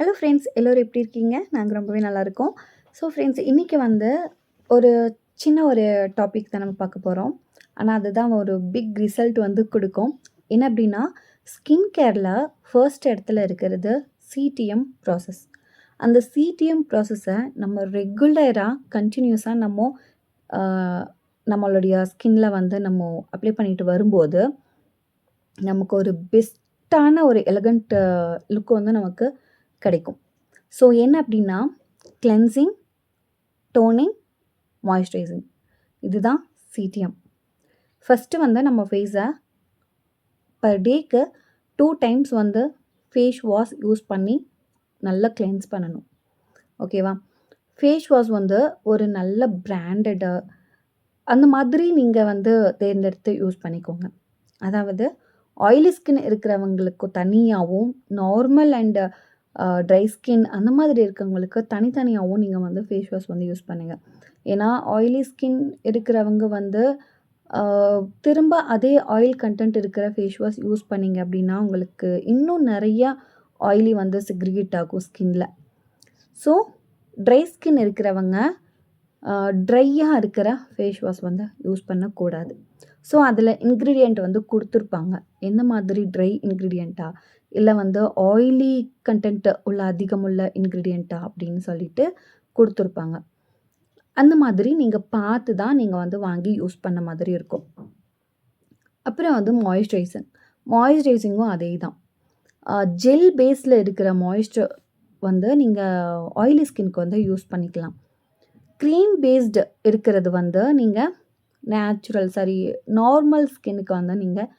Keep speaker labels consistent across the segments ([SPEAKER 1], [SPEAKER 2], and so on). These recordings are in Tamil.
[SPEAKER 1] ஹலோ ஃப்ரெண்ட்ஸ், எல்லோரும் எப்படி இருக்கீங்க? நாங்கள் ரொம்பவே நல்லாயிருக்கோம். ஸோ ஃப்ரெண்ட்ஸ், இன்றைக்கி வந்து ஒரு ஒரு டாபிக் தான் நம்ம பார்க்க போகிறோம். ஆனால் அதுதான் ஒரு பிக் ரிசல்ட் வந்து கொடுக்கும். என்ன அப்படின்னா, ஸ்கின் கேரில் ஃபர்ஸ்ட் இடத்துல இருக்கிறது சிடிஎம் ப்ராசஸ். அந்த சிடிஎம் ப்ராசஸை நம்ம ரெகுலராக கண்டினியூஸாக நம்மளுடைய ஸ்கின்ல வந்து நம்ம அப்ளை பண்ணிட்டு வரும்போது நமக்கு ஒரு பெஸ்ட்டான ஒரு எலகண்ட் லுக் வந்து நமக்கு கிடைக்கும். ஸோ என்ன அப்படின்னா, கிளென்சிங், டோனிங், மாய்ஸ்சரைசிங், இதுதான் சிடிஎம். ஃபஸ்ட்டு வந்து நம்ம ஃபேஸை பர் டேக்கு 2 டைம்ஸ் வந்து ஃபேஸ் வாஷ் யூஸ் பண்ணி நல்லா கிளென்ஸ் பண்ணணும். ஓகேவா? ஃபேஸ் வாஷ் வந்து ஒரு நல்ல பிராண்டடு அந்த மாதிரி நீங்கள் வந்து தேர்ந்தெடுத்து யூஸ் பண்ணிக்கோங்க. அதாவது ஆயிலி ஸ்கின் இருக்கிறவங்களுக்கு தனியாகவும், நார்மல் அண்ட் ட்ரை ஸ்கின் அந்த மாதிரி இருக்கவங்களுக்கு தனித்தனியாகவும் நீங்கள் வந்து ஃபேஸ் வாஷ் வந்து யூஸ் பண்ணுங்கள். ஏன்னா ஆயிலி ஸ்கின் இருக்கிறவங்க வந்து திரும்ப அதே ஆயில் கண்டென்ட் இருக்கிற ஃபேஸ் வாஷ் யூஸ் பண்ணிங்க அப்படின்னா உங்களுக்கு இன்னும் நிறையா ஆயிலி வந்து செக்ரிகேட் ஆகும் ஸ்கின்ல. ஸோ ட்ரை ஸ்கின் இருக்கிறவங்க ட்ரையாக இருக்கிற ஃபேஸ் வாஷ் வந்து யூஸ் பண்ணக்கூடாது. ஸோ அதில் இன்க்ரீடியண்ட் வந்து கொடுத்துருப்பாங்க. எந்த மாதிரி ட்ரை இன்க்ரீடியண்ட்டா இல்லை வந்து ஆயிலி கண்டென்ட் அதிகமுள்ள இன்க்ரீடியண்ட்டா அப்படின்னு சொல்லிட்டு கொடுத்துருப்பாங்க. அந்த மாதிரி நீங்கள் பார்த்து தான் நீங்கள் வந்து வாங்கி யூஸ் பண்ண மாதிரி இருக்கும். அப்புறம் வந்து மாய்ஸ்சரைசிங்கும் அதே தான். ஜெல் பேஸில் இருக்கிற மாய்ஸ்சர் வந்து நீங்கள் ஆயிலி ஸ்கின்க்கு வந்து யூஸ் பண்ணிக்கலாம். க்ரீம் பேஸ்டு இருக்கிறது வந்து நீங்கள் நார்மல் ஸ்கின்னுக்கு வந்து நீங்கள்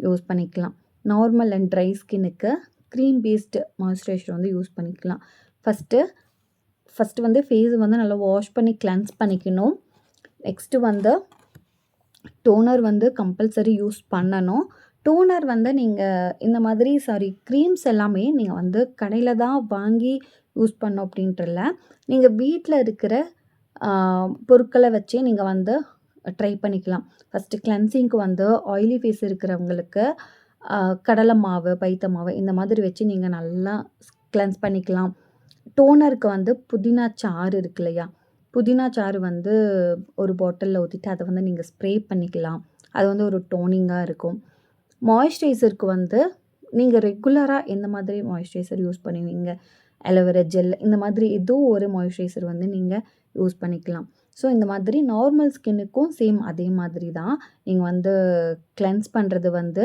[SPEAKER 1] யூஸ் பண்ணிக்கலாம். நார்மல் அண்ட் ட்ரை ஸ்கின்னுக்கு க்ரீம் பேஸ்டு மாய்ஸ்சரைசர் வந்து யூஸ் பண்ணிக்கலாம். ஃபஸ்ட்டு வந்து ஃபேஸை வந்து நல்லா வாஷ் பண்ணி கிளென்ஸ் பண்ணிக்கணும். நெக்ஸ்ட்டு வந்து டோனர் வந்து கம்பல்சரி யூஸ் பண்ணணும். டோனர் வந்து நீங்கள் இந்த மாதிரி க்ரீம்ஸ் எல்லாமே நீங்கள் வந்து கடையில் தான் வாங்கி யூஸ் பண்ணோம் அப்படின்றல, நீங்கள் வீட்டில் இருக்கிற பொருட்களை வச்சே நீங்கள் வந்து ட்ரை பண்ணிக்கலாம். ஃபஸ்ட்டு கிளென்சிங்க்கு வந்து ஆயிலி ஃபேஸ் இருக்கிறவங்களுக்கு கடலை மாவு, பைத்த மாவு இந்த மாதிரி வச்சு நீங்கள் நல்லா கிளென்ஸ் பண்ணிக்கலாம். டோனருக்கு வந்து புதினா சாறு இருக்கு இல்லையா, புதினா சாறு வந்து ஒரு பாட்டிலில் ஊற்றிட்டு அதை வந்து நீங்கள் ஸ்ப்ரே பண்ணிக்கலாம். அது வந்து ஒரு டோனிங்காக இருக்கும். மாய்ஸ்சரைசருக்கு வந்து நீங்கள் ரெகுலராக எந்த மாதிரி மாய்ஸ்சரைசர் யூஸ் பண்ணுவீங்க, அலோவேரா ஜெல் இந்த மாதிரி ஏதோ ஒரு மாய்ஸ்சரைசர் வந்து நீங்கள் யூஸ் பண்ணிக்கலாம். ஸோ இந்த மாதிரி நார்மல் ஸ்கின்னுக்கும் சேம் அதே மாதிரி தான். நீங்கள் வந்து கிளென்ஸ் பண்ணுறது வந்து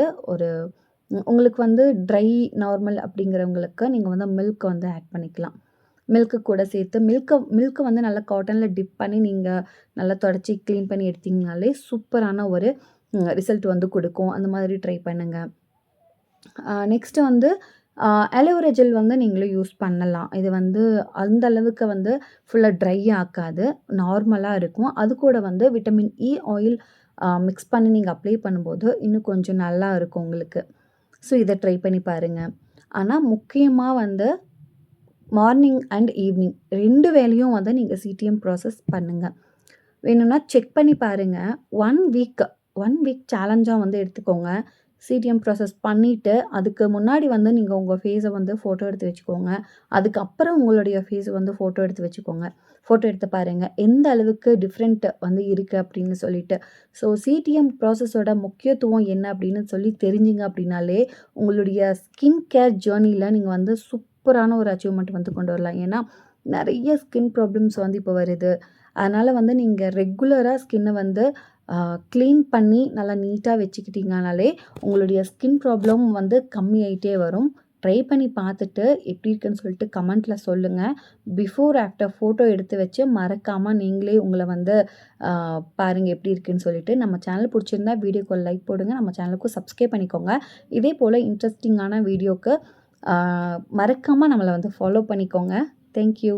[SPEAKER 1] உங்களுக்கு வந்து ட்ரை நார்மல் அப்படிங்கிறவங்களுக்கு நீங்கள் வந்து மில்க் வந்து ஆட் பண்ணிக்கலாம். மில்க்கு கூட சேர்த்து மில்க்கை வந்து நல்லா காட்டனில் டிப் பண்ணி நீங்கள் நல்லா தொடச்சி க்ளீன் பண்ணி எடுத்திங்கனாலே சூப்பரான ஒரு ரிசல்ட் வந்து கொடுக்கும். அந்த மாதிரி ட்ரை பண்ணுங்கள். நெக்ஸ்ட்டு வந்து அலோவேரா ஜெல் வந்து நீங்களும் யூஸ் பண்ணலாம். இது வந்து அந்த அளவுக்கு வந்து ஃபுல்லாக ட்ரை ஆக்காது, நார்மலாக இருக்கும். அது கூட வந்து விட்டமின் இ ஆயில் மிக்ஸ் பண்ணி நீங்கள் அப்ளை பண்ணும்போது இன்னும் கொஞ்சம் நல்லா இருக்கும் உங்களுக்கு. ஸோ இதை ட்ரை பண்ணி பாருங்கள். ஆனால் முக்கியமாக வந்து மார்னிங் அண்ட் ஈவினிங் 2 வேளையும் வந்து நீங்கள் சிடிஎம் ப்ராசஸ் பண்ணுங்கள். வேணும்னா செக் பண்ணி பாருங்கள். 1 வீக் சேலஞ்சாக வந்து எடுத்துக்கோங்க. சிடிஎம் ப்ராசஸ் பண்ணிவிட்டு அதுக்கு முன்னாடி வந்து நீங்கள் உங்கள் ஃபேஸை வந்து ஃபோட்டோ எடுத்து வச்சுக்கோங்க. அதுக்கப்புறம் உங்களுடைய ஃபேஸை வந்து ஃபோட்டோ எடுத்து வச்சுக்கோங்க. ஃபோட்டோ எடுத்து பாருங்கள் எந்த அளவுக்கு டிஃப்ரெண்ட் வந்து இருக்குது அப்படின்னு சொல்லிட்டு. ஸோ சிடிஎம் ப்ராசஸோட முக்கியத்துவம் என்ன அப்படின்னு சொல்லி தெரிஞ்சிங்க அப்படின்னாலே உங்களுடைய ஸ்கின் கேர் ஜேர்னியில் நீங்கள் வந்து சூப்பரான ஒரு அச்சீவ்மெண்ட் வந்து கொண்டு வரலாம். ஏன்னா நிறைய ஸ்கின் ப்ராப்ளம்ஸ் வந்து இப்போ வருது. அதனால் வந்து நீங்கள் ரெகுலராக ஸ்கின்னை வந்து க்ளீன் பண்ணி நல்லா நீட்டாக வச்சுக்கிட்டிங்கனாலே உங்களுடைய ஸ்கின் ப்ராப்ளம் வந்து கம்மியாயிட்டே வரும். ட்ரை பண்ணி பார்த்துட்டு எப்படி இருக்குன்னு சொல்லிட்டு கமெண்ட்டில் சொல்லுங்கள். பிஃபோர் ஆஃப்டர் ஃபோட்டோ எடுத்து வச்சு மறக்காமல் நீங்களே உங்களை வந்து பாருங்கள் எப்படி இருக்குன்னு சொல்லிட்டு. நம்ம சேனல் பிடிச்சிருந்தா வீடியோக்கு லைக் போடுங்க. நம்ம சேனலுக்கும் சப்ஸ்கிரைப் பண்ணிக்கோங்க. இதே போல் இன்ட்ரெஸ்டிங்கான வீடியோக்கு மறக்காமல் நம்மளை வந்து ஃபாலோ பண்ணிக்கோங்க. தேங்க்யூ.